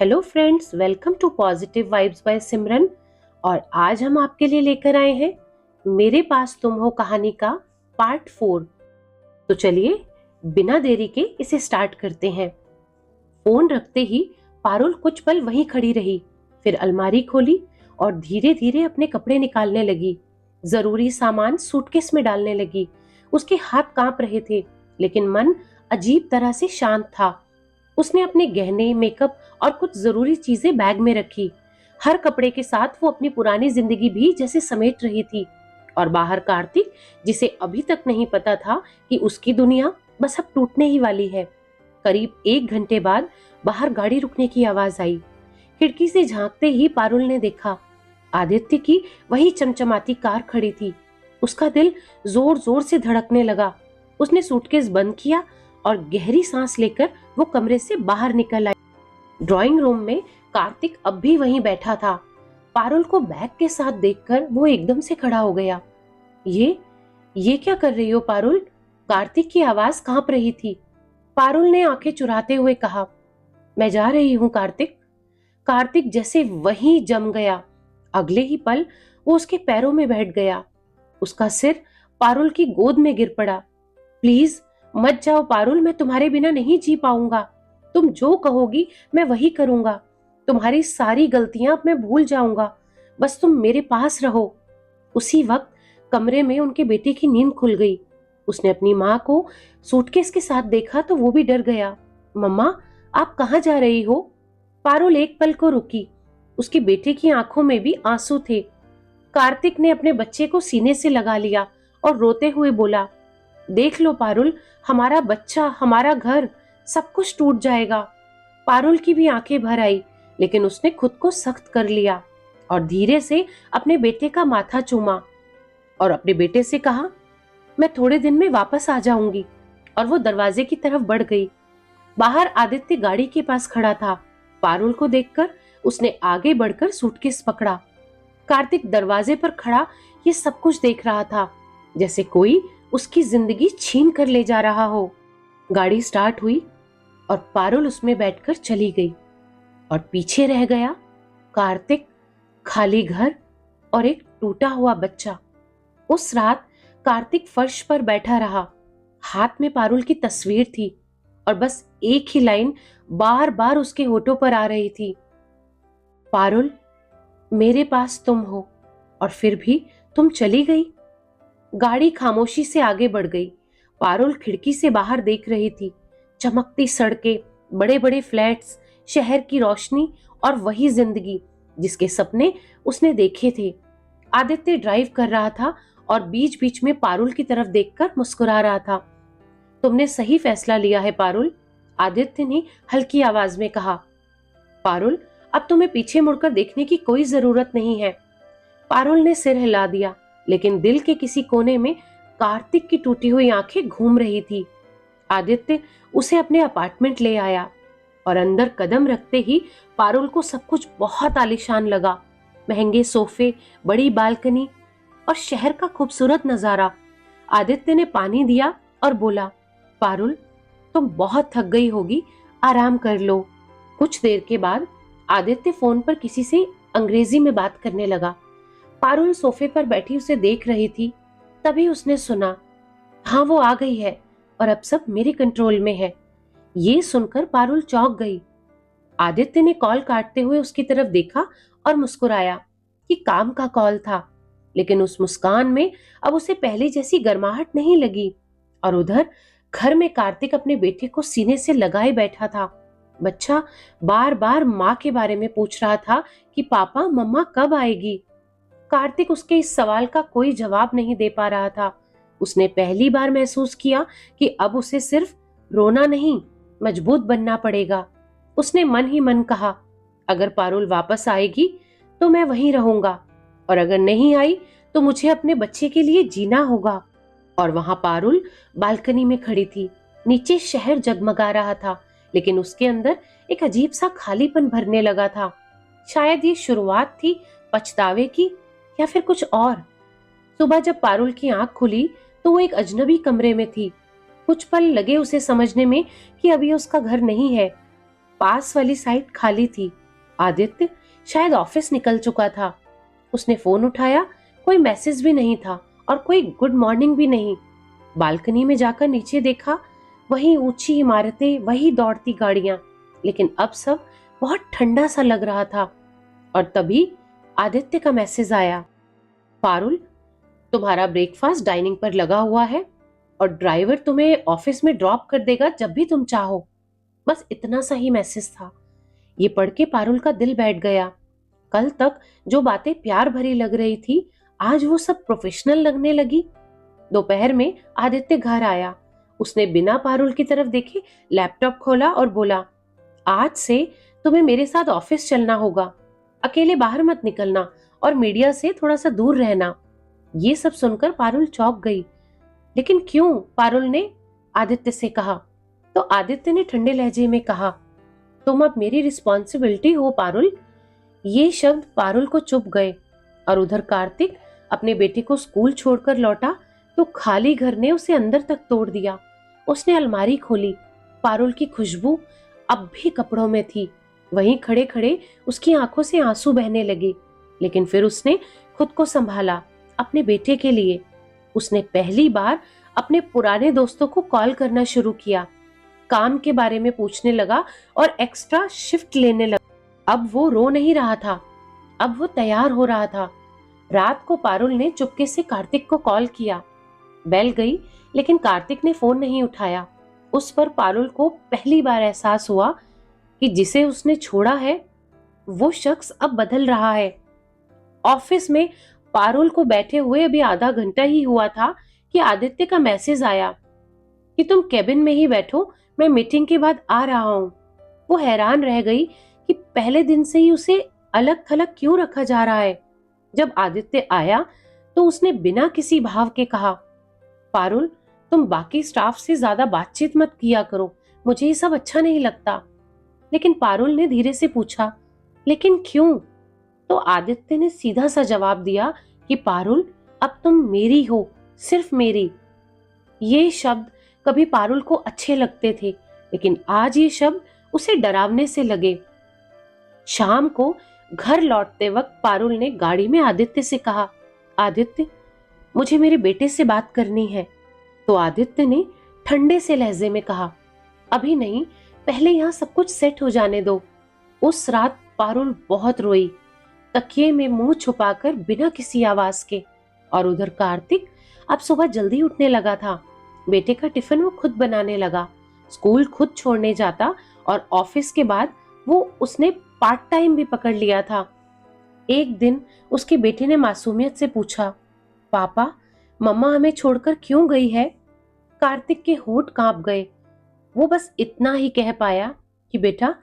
Hello friends, welcome to positive vibes by Simran. और आज हम आपके लिए लेकर आए हैं मेरे पास तुम हो कहानी का पार्ट 4। तो चलिए बिना देरी के इसे स्टार्ट करते हैं। फोन रखते ही पारुल कुछ पल वहीं खड़ी रही, फिर अलमारी खोली और धीरे धीरे अपने कपड़े निकालने लगी। जरूरी सामान सूटकेस में डालने लगी। उसके हाथ कांप रहे थे, लेकिन मन अजीब तरह से शांत था। उसने अपने गहने, मेकअप और कुछ जरूरी चीजें बैग में रखी। हर कपड़े के साथ वो अपनी पुरानी जिंदगी भी जैसे समेट रही थी। और बाहर कार्तिक, जिसे अभी तक नहीं पता था कि उसकी दुनिया बस अब टूटने ही वाली है। करीब 1 घंटे बाद बाहर गाड़ी रुकने की आवाज आई। खिड़की से झांकते ही पारुल ने देखा, आदित्य की वही चमचमाती कार खड़ी थी। उसका दिल जोर जोर से धड़कने लगा। उसने सूटकेस बंद किया और गहरी सांस लेकर वो कमरे से बाहर निकल आई। ड्राइंग रूम में कार्तिक अब भी वहीं बैठा था। पारुल को बैग के साथ देखकर वो एकदम से खड़ा हो गया। ये ये क्या कर रही हो पारुल? कार्तिक की आवाज कांप रही थी। पारुल ने आंखें चुराते हुए कहा, मैं जा रही हूँ कार्तिक। कार्तिक जैसे वहीं जम गया। अगले ही पल वो उसके पैरों में बैठ गया। उसका सिर पारुल की गोद में गिर पड़ा। प्लीज मत जाओ पारुल, मैं तुम्हारे बिना नहीं जी पाऊंगा। तुम जो कहोगी मैं वही करूंगा। तुम्हारी सारी गलतियां अब मैं भूल जाऊंगा। बस तुम मेरे पास रहो। उसी वक्त कमरे में उनके बेटे की नींद खुल गई। उसने अपनी माँ को सूटकेस के साथ देखा तो वो भी डर गया। मम्मा, आप कहाँ जा रही हो? पारुल एक पल को रुकी। उसके बेटे की आंखों में भी आंसू थे। कार्तिक ने अपने बच्चे को सीने से लगा लिया और रोते हुए बोला, देख लो पारुल, हमारा बच्चा, हमारा घर, सब कुछ टूट जाएगा। पारुल की भी आंखें भर आई, लेकिन उसने खुद को सख्त कर लिया और धीरे से अपने बेटे का माथा चूमा और अपने बेटे से कहा, मैं थोड़े दिन में वापस आ जाऊंगी। और वो दरवाजे की तरफ बढ़ गई। बाहर आदित्य गाड़ी के पास खड़ा था। पारुल को देखकर उसने आगे बढ़कर सूटकेस पकड़ा। कार्तिक दरवाजे पर खड़ा ये सब कुछ देख रहा था, जैसे कोई उसकी जिंदगी छीन कर ले जा रहा हो। गाड़ी स्टार्ट हुई और पारुल उसमें बैठकर चली गई। और पीछे रह गया कार्तिक, खाली घर और एक टूटा हुआ बच्चा। उस रात कार्तिक फर्श पर बैठा रहा। हाथ में पारुल की तस्वीर थी और बस एक ही लाइन बार बार उसके होठों पर आ रही थी, पारुल, मेरे पास तुम हो और फिर भी तुम चली गई। गाड़ी खामोशी से आगे बढ़ गई। पारुल खिड़की से बाहर देख रही थी। चमकती सड़कें, बड़े बड़े फ्लैट्स, शहर की रोशनी और वही जिंदगी जिसके सपने उसने देखे थे। आदित्य ड्राइव कर रहा था और बीच बीच में पारुल की तरफ देखकर मुस्कुरा रहा था। तुमने सही फैसला लिया है पारुल, आदित्य ने हल्की आवाज में कहा। पारुल, अब तुम्हें पीछे मुड़कर देखने की कोई जरूरत नहीं है। पारुल ने सिर हिला दिया, लेकिन दिल के किसी कोने में कार्तिक की टूटी हुई आंखें घूम रही थी। आदित्य उसे अपने अपार्टमेंट ले आया और अंदर कदम रखते ही पारुल को सब कुछ बहुत आलीशान लगा। महंगे सोफे, बड़ी बालकनी और शहर का खूबसूरत नजारा। आदित्य ने पानी दिया और बोला, पारुल, तुम बहुत थक गई होगी, आराम कर लो। कुछ देर के बाद आदित्य फोन पर किसी से अंग्रेजी में बात करने लगा। पारुल सोफे पर बैठी उसे देख रही थी। तभी उसने सुना, हाँ वो आ गई है और अब सब मेरे कंट्रोल में है। ये सुनकर पारुल चौंक गई। आदित्य ने कॉल काटते हुए उसकी तरफ देखा और मुस्कुराया। कि काम का कॉल था, लेकिन उस मुस्कान में अब उसे पहले जैसी गर्माहट नहीं लगी। और उधर घर में कार्तिक अपने बेटे को सीने से लगाए बैठा था। बच्चा बार बार माँ के बारे में पूछ रहा था कि पापा, मम्मा कब आएगी। कार्तिक उसके इस सवाल का कोई जवाब नहीं दे पा रहा था। उसने पहली बार महसूस किया कि अब उसे सिर्फ रोना नहीं, मजबूत बनना पड़ेगा। उसने मन ही मन कहा, अगर पारुल वापस आएगी तो मैं वहीं रहूंगा, और अगर नहीं आई तो मुझे अपने बच्चे के लिए जीना होगा। और वहां पारुल बालकनी में खड़ी थी। नीचे शहर जगमगा रहा था, लेकिन उसके अंदर एक अजीब सा खालीपन भरने लगा था। शायद ये शुरुआत थी पछतावे की, या फिर कुछ और। सुबह जब पारुल की आंख खुली तो वो एक अजनबी कमरे में थी। कुछ पल लगे उसे समझने में कि अब ये उसका घर नहीं है। पास वाली साइड खाली थी। आदित्य शायद ऑफिस निकल चुका था। उसने फोन उठाया, कोई मैसेज भी नहीं था और कोई गुड मॉर्निंग भी नहीं। बालकनी में जाकर नीचे देखा, वही ऊंची इमारतें, वही दौड़ती गाड़ियां, लेकिन अब सब बहुत ठंडा सा लग रहा था। और तभी आदित्य का मैसेज आया, पारुल, तुम्हारा ब्रेकफास्ट डाइनिंग पर लगा हुआ है और ड्राइवर तुम्हें ऑफिस में ड्रॉप कर देगा जब भी तुम चाहो। बस इतना सा ही मैसेज था। ये पढ़ के पारुल का दिल बैठ गया। कल तक जो बातें प्यार भरी लग रही थी, आज वो सब प्रोफेशनल लगने लगी। दोपहर में आदित्य घर आया। उसने बिना पारुल की तरफ देखे लैपटॉप खोला और बोला, आज से तुम्हें मेरे साथ ऑफिस चलना होगा। अकेले बाहर मत निकलना और मीडिया से थोड़ा सा दूर रहना। ये सब सुनकर पारुल चौंक गई। लेकिन क्यों? पारुल ने आदित्य से कहा। तो आदित्य ने ठंडे लहजे में कहा, तुम अब मेरी रिस्पॉन्सिबिलिटी हो पारुल। ये शब्द पारुल को चुभ गए। और उधर कार्तिक अपने बेटे को स्कूल छोड़कर लौटा तो खाली घर ने उसे अंदर तक तोड़ दिया। उसने अलमारी खोली। पारुल की खुशबू अब भी कपड़ों में थी। वहीं खड़े खड़े उसकी आंखों से आंसू बहने लगे। लेकिन फिर उसने खुद को संभाला। अपने बेटे के लिए उसने पहली बार अपने पुराने दोस्तों को कॉल करना शुरू किया। काम के बारे में पूछने लगा और एक्स्ट्रा शिफ्ट लेने लगा। अब वो रो नहीं रहा था, अब वो तैयार हो रहा था। रात को पारुल ने चुपके से कार्तिक को कॉल किया। बेल गई, लेकिन कार्तिक ने फोन नहीं उठाया। उस पर पारुल को पहली बार एहसास हुआ कि जिसे उसने छोड़ा है वो शख्स अब बदल रहा है। ऑफिस में पारुल को बैठे हुए अभी आधा घंटा ही हुआ था कि आदित्य का मैसेज आया कि तुम केबिन में ही बैठो, मैं मीटिंग के बाद आ रहा हूं। वो हैरान रह गई कि पहले दिन से ही उसे अलग थलग क्यों रखा जा रहा है। जब आदित्य आया तो उसने बिना किसी भाव के कहा, पारुल, तुम बाकी स्टाफ से ज्यादा बातचीत मत किया करो, मुझे ये सब अच्छा नहीं लगता। लेकिन पारुल ने धीरे से पूछा, लेकिन क्यों? तो आदित्य ने सीधा सा जवाब दिया कि पारुल, अब तुम मेरी हो, सिर्फ मेरी। ये शब्द कभी पारुल को अच्छे लगते थे, लेकिन आज ये शब्द उसे डरावने से लगे। शाम को घर लौटते वक्त पारुल ने गाड़ी में आदित्य से कहा, आदित्य, मुझे मेरे बेटे से बात करनी है। तो आदित्य ने ठंडे से लहजे में कहा, अभी नहीं, पहले यहाँ सब कुछ सेट हो जाने दो। उस रात पारुल बहुत रोई, तकिए में मुंह छुपाकर बिना किसी आवाज के। और उधर कार्तिक अब सुबह जल्दी उठने लगा था। बेटे का टिफिन वो खुद बनाने लगा, स्कूल खुद छोड़ने जाता और ऑफिस के बाद वो उसने पार्ट टाइम भी पकड़ लिया था। एक दिन उसके बेटे ने मासूमियत से पूछा, पापा, मम्मा हमें छोड़कर क्यों गई है? कार्तिक के होंठ कांप गए। वो बस इतना ही कह पाया कि बेटा,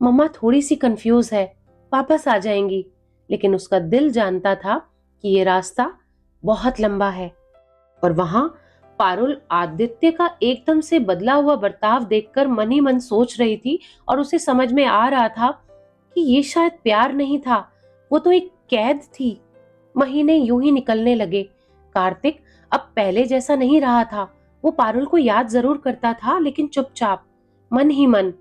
मम्मा थोड़ी सी कंफ्यूज है, वापस आ जाएंगी। लेकिन उसका दिल जानता था कि ये रास्ता बहुत लंबा है। और वहां पारुल आदित्य का एकदम से बदला हुआ बर्ताव देखकर मन ही मन सोच रही थी और उसे समझ में आ रहा था कि ये शायद प्यार नहीं था, वो तो एक कैद थी। महीने यूं ही निकलने लगे। कार्तिक अब पहले जैसा नहीं रहा था। वो पारुल को याद जरूर करता था, लेकिन चुपचाप, मन ही मन।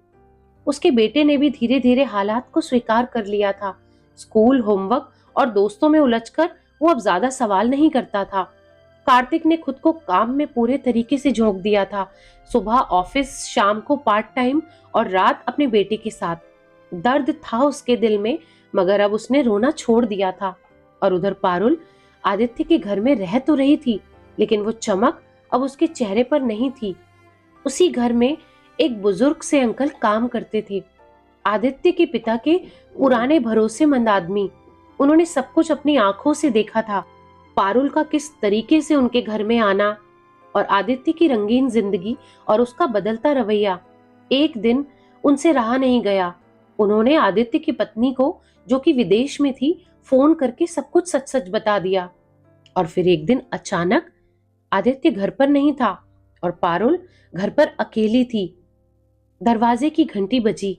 उसके बेटे ने भी धीरे धीरे हालात को स्वीकार कर लिया था। स्कूल, होमवर्क और दोस्तों में उलझकर वो अब ज्यादा सवाल नहीं करता था। कार्तिक ने खुद को काम में पूरे तरीके से झोंक दिया था। सुबह ऑफिस, शाम को पार्ट टाइम और रात अपने बेटे के साथ। दर्द था उसके दिल में, मगर अब उसने रोना छोड़ दिया था। और उधर पारुल आदित्य के घर में रह तो रही थी, लेकिन वो चमक अब उसके चेहरे पर नहीं थी। उसी घर में एक बुजुर्ग से अंकल काम करते थे, आदित्य के पिता के पुराने भरोसेमंद आदमी। उन्होंने सब कुछ अपनी आंखों से देखा था, पारुल का किस तरीके से उनके घर में आना और आदित्य की रंगीन जिंदगी और उसका बदलता रवैया। एक दिन उनसे रहा नहीं गया। उन्होंने आदित्य की पत्नी को, जो कि विदेश में थी, फोन करके सब कुछ सच सच बता दिया। और फिर एक दिन अचानक आदित्य घर पर नहीं था और पारुल घर पर अकेली थी। दरवाजे की घंटी बजी।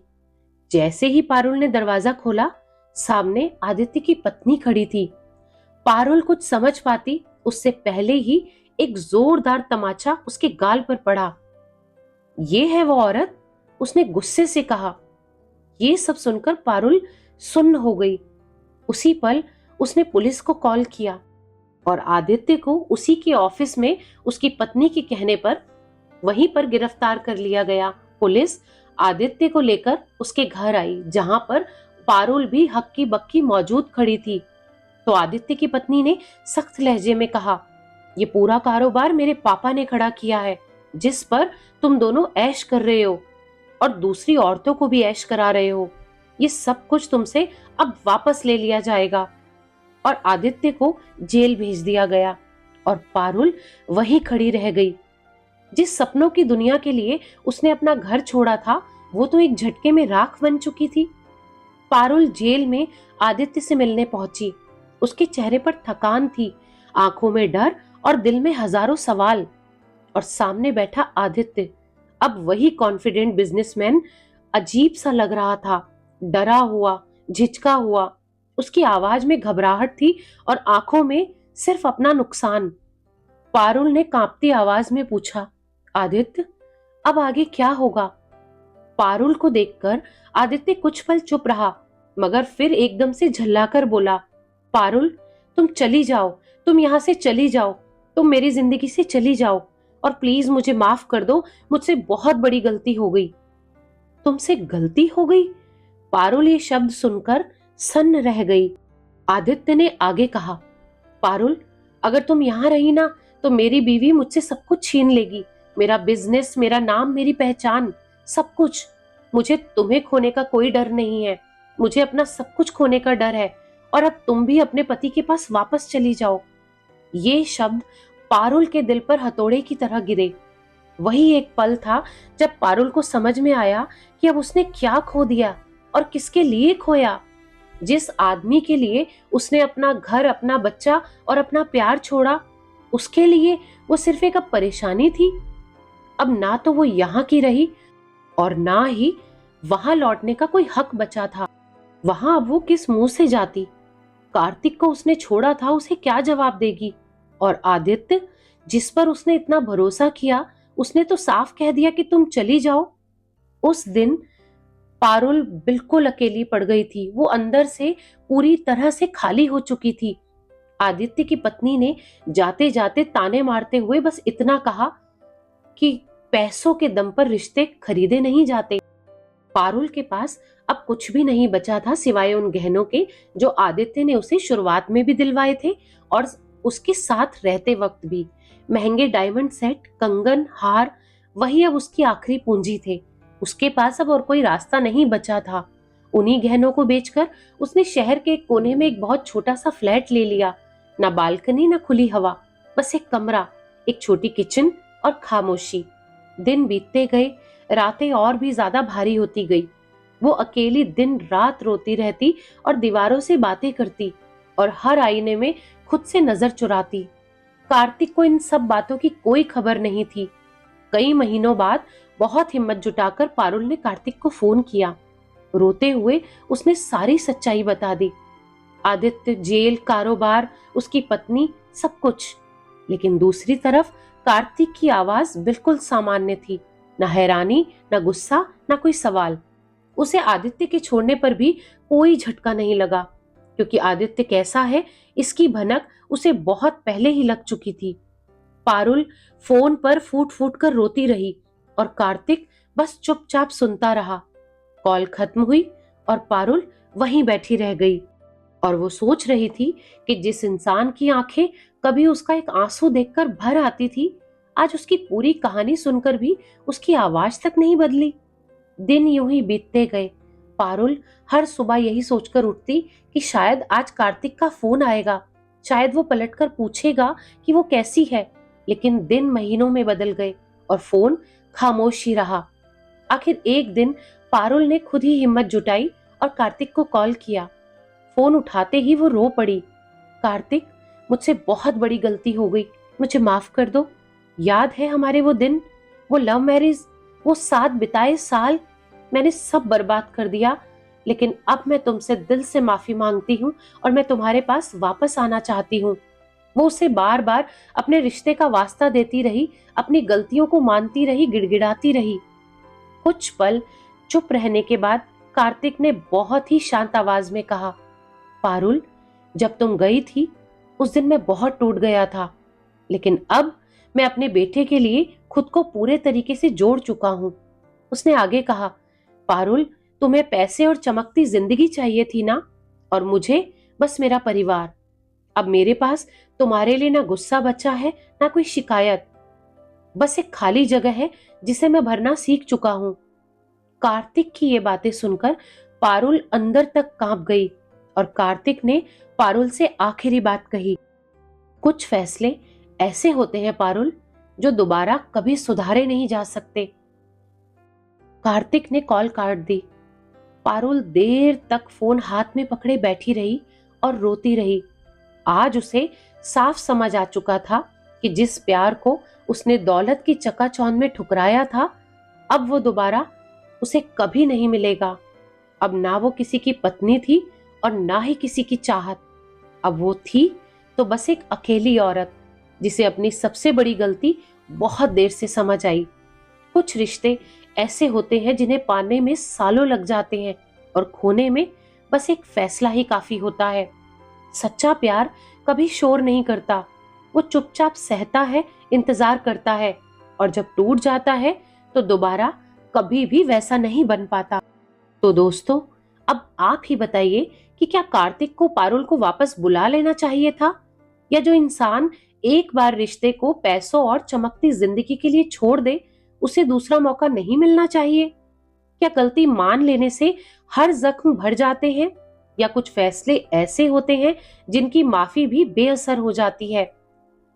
जैसे ही पारुल ने दरवाजा खोला, सामने आदित्य की पत्नी खड़ी थी। पारुल कुछ समझ पाती उससे पहले ही एक जोरदार तमाचा उसके गाल पर पड़ा। ये है वो औरत, उसने गुस्से से कहा। ये सब सुनकर पारुल सुन्न हो गई। उसी पल उसने पुलिस को कॉल किया और आदित्य को उसी के ऑफिस में उसकी पत्नी के कहने पर वहीं पर गिरफ्तार कर लिया गया। पुलिस आदित्य को लेकर उसके घर आई, जहां पर पारुल भी हक्की बक्की मौजूद खड़ी थी। तो आदित्य की पत्नी ने सख्त लहजे में कहा, ये पूरा कारोबार मेरे पापा ने खड़ा किया है, जिस पर तुम दोनों ऐश कर रहे हो और दूसरी औरतों को भी ऐश करा रहे हो। ये सब कुछ तुमसे अब वापस ले लिया जाएगा। और आदित्य को जेल भेज दिया गया और पारुल वहीं खड़ी रह गई। जिस सपनों की दुनिया के लिए उसने अपना घर छोड़ा था, वो तो एक झटके में राख बन चुकी थी। पारुल जेल में आदित्य से मिलने पहुंची। उसके चेहरे पर थकान थी, आंखों में डर और दिल में हजारों सवाल। और सामने बैठा आदित्य, अब वही कॉन्फिडेंट बिजनेसमैन, अजीब सा लग रहा था, डरा हुआ, झिझका हुआ। उसकी आवाज में घबराहट थी और आंखों में सिर्फ अपना नुकसान। पारुल ने कांपती आवाज में पूछा, आदित्य, अब आगे क्या होगा? पारुल को देखकर आदित्य कुछ पल चुप रहा, मगर फिर एकदम से झल्लाकर बोला, पारुल, तुम चली जाओ, तुम यहां से चली जाओ, तुम मेरी जिंदगी से चली जाओ और प्लीज मुझे माफ कर दो, मुझसे बहुत बड़ी गलती हो गई। तुमसे गलती हो गई? पारुल ये शब्द सुनकर सन्न रह गई। आदित्य ने आगे कहा, पारुल, अगर तुम यहां रही ना तो मेरी बीवी मुझसे सब कुछ छीन लेगी, मेरा बिजनेस, मेरा नाम, मेरी पहचान, सब कुछ। मुझे तुम्हें खोने का कोई डर नहीं है, मुझे अपना सब कुछ खोने का डर है। और अब तुम भी अपने पति के पास वापस चली जाओ। ये शब्द पारुल के दिल पर हथौड़े की तरह गिरे। वही एक पल था जब पारुल को समझ में आया कि अब उसने क्या खो दिया और किसके लिए खोया। जिस आदमी के लिए उसने अपना घर, अपना बच्चा और अपना प्यार छोड़ा, उसके लिए वो सिर्फ एक अब परेशानी थी। अब ना तो वो यहाँ की रही और ना ही वहां लौटने का कोई हक बचा था। वहां अब वो किस मुंह से जाती? कार्तिक को उसने छोड़ा था, उसे क्या जवाब देगी? और आदित्य, जिस पर उसने इतना भरोसा किया, उसने तो साफ कह दिया कि तुम चली जाओ। उस दिन पारुल बिल्कुल अकेली पड़ गई थी। वो अंदर से पूरी तरह से खाली हो चुकी थी। आदित्य की पत्नी ने जाते जाते ताने मारते हुए बस इतना कहा कि पैसों के दम पर रिश्ते खरीदे नहीं जाते। पारुल के पास अब कुछ भी नहीं बचा था सिवाय उन गहनों के जो आदित्य ने उसे शुरुआत में भी दिलवाए थे और उसके साथ रहते वक्त भी। महंगे डायमंड सेट, कंगन, हार, वही अब उसकी आखिरी पूंजी थे। उसके पास अब और कोई रास्ता नहीं बचा था। उन्हीं गहनों को बेचकर उसने शहर के एक कोने में एक बहुत छोटा सा फ्लैट ले लिया। ना बालकनी, ना खुली हवा, बस एक कमरा, एक छोटी किचन और खामोशी। दिन बीतते गए, रातें और भी ज्यादा भारी होती गई। वो अकेली दिन रात रोती रहती और दीवारों से बातें करती और हर आईने में खुद से नजर चुराती। कार्तिक को इन सब बातों की कोई खबर नहीं थी। कई महीनों बाद बहुत हिम्मत जुटाकर पारुल ने कार्तिक को फोन किया। रोते हुए उसने सारी सच्चाई बता दी। आदित्य, जेल, कारोबार, उसकी पत्नी, सब कुछ। लेकिन दूसरी तरफ कार्तिक की आवाज बिल्कुल सामान्य थी। न हैरानी, न गुस्सा, न कोई सवाल। उसे आदित्य के छोड़ने पर भी कोई झटका नहीं लगा, क्योंकि आदित्य कैसा है इसकी भनक उसे बहुत पहले ही लग चुकी थी। पारुल फोन पर फूट फूट कर रोती रही और कार्तिक बस चुपचाप सुनता रहा। कॉल खत्म हुई और पारुल वहीं बैठी रह गई और वो सोच रही थी कि जिस इंसान की आंखें कभी उसका एक आंसू देखकर भर आती थी, आज उसकी पूरी कहानी सुनकर भी उसकी आवाज तक नहीं बदली। दिन यूं ही बीतते गए। पारुल हर सुबह यही सोचकर उठती कि शायद आज कार्तिक का फोन आएगा, शायद वो पलटकर पूछेगा कि वो कैसी है। लेकिन दिन महीनों में बदल गए और फोन खामोश ही रहा। आखिर एक दिन पारुल ने खुद ही हिम्मत जुटाई और कार्तिक को कॉल किया। फोन उठाते ही वो रो पड़ी। कार्तिक, मुझसे बहुत बड़ी गलती हो गई, मुझे माफ कर दो। याद है हमारे वो दिन, वो लव मैरिज, वो साथ बिताए साल? मैंने सब बर्बाद कर दिया, लेकिन अब मैं तुमसे दिल से माफी मांगती हूँ और मैं तुम्हारे पास वापस आना चाहती हूँ। वो उसे बार बार अपने रिश्ते का वास्ता देती रही, अपनी गलतियों को मानती रही, गिड़गिड़ाती रही। कुछ पल चुप रहने के बाद कार्तिक ने बहुत ही शांत आवाज में कहा, पारुल, जब तुम गई थी उस दिन मैं बहुत टूट गया था, लेकिन अब मैं अपने बेटे के लिए खुद को पूरे तरीके से जोड़ चुका हूं। उसने आगे कहा, पारुल, तुम्हें पैसे और चमकती जिंदगी चाहिए थी ना, और मुझे बस मेरा परिवार। अब मेरे पास तुम्हारे लिए ना गुस्सा बचा है, ना कोई शिकायत, बस एक खाली जगह है जिसे मैं भरना सीख चुका हूं। कार्तिक की ये बातें सुनकर पारुल अंदर तक कांप गई और कार्तिक ने पारुल से आखिरी बात कही, कुछ फैसले ऐसे होते हैं पारुल, जो दोबारा कभी सुधारे नहीं जा सकते। कार्तिक ने कॉल काट दी। पारुल देर तक फोन हाथ में पकड़े बैठी रही और रोती रही। आज उसे साफ समझ आ चुका था कि जिस प्यार को उसने दौलत की चकाचौंध में ठुकराया था, अब वो दोबारा उसे कभी नहीं मिलेगा। अब ना वो किसी की पत्नी थी और ना ही किसी की चाहत। अब वो थी तो बस एक अकेली औरत, जिसे अपनी सबसे बड़ी गलती बहुत देर से समझ आई। कुछ रिश्ते ऐसे होते हैं जिन्हें पाने में सालों लग जाते हैं और खोने में बस एक फैसला ही काफी होता है। सच्चा प्यार कभी शोर नहीं करता, वो चुपचाप सहता है, इंतजार करता है, और जब टूट जाता है तो दोबारा कभी भी वैसा नहीं बन पाता। तो दोस्तों, अब आप ही बताइए कि क्या कार्तिक को पारुल को वापस बुला लेना चाहिए था, या जो इंसान एक बार रिश्ते को पैसों और चमकती जिंदगी के लिए छोड़ दे, उसे दूसरा मौका नहीं मिलना चाहिए? क्या गलती मान लेने से हर जख्म भर जाते हैं, या कुछ फैसले ऐसे होते हैं जिनकी माफी भी बेअसर हो जाती है?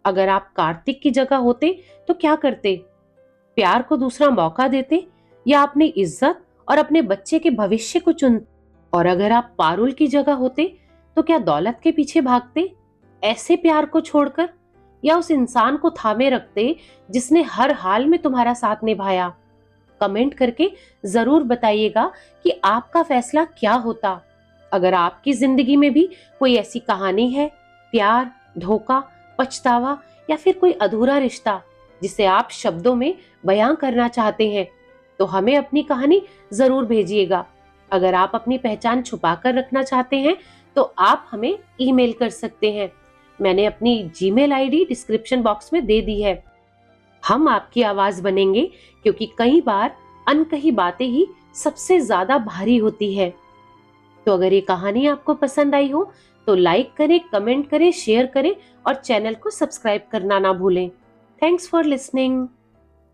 अगर आप कार्तिक की जगह होते तो क्या करते? प्यार को दूसरा मौका देते, या अपनी इज्जत और अपने बच्चे के भविष्य को चुनते? और अगर आप पारुल की जगह होते तो क्या दौलत के पीछे भागते, ऐसे प्यार को छोड़कर, या उस इंसान को थामे रखते जिसने हर हाल में तुम्हारा साथ निभाया? कमेंट करके जरूर बताइएगा कि आपका फैसला क्या होता। अगर आपकी जिंदगी में भी कोई ऐसी कहानी है, प्यार, धोखा, पछतावा, या फिर कोई अधूरा रिश्ता जिसे आप शब्दों में बयां करना चाहते हैं, तो हमें अपनी कहानी जरूर भेजिएगा। अगर आप अपनी पहचान छुपाकर रखना चाहते हैं तो आप हमें ईमेल कर सकते हैं। मैंने अपनी जीमेल आईडी डिस्क्रिप्शन बॉक्स में दे दी है। हम आपकी आवाज बनेंगे, क्योंकि कई बार अनकही बातें ही सबसे ज्यादा भारी होती है। तो अगर ये कहानी आपको पसंद आई हो तो लाइक करें, कमेंट करें, शेयर करें और चैनल को सब्सक्राइब करना ना भूलें। Thanks for listening.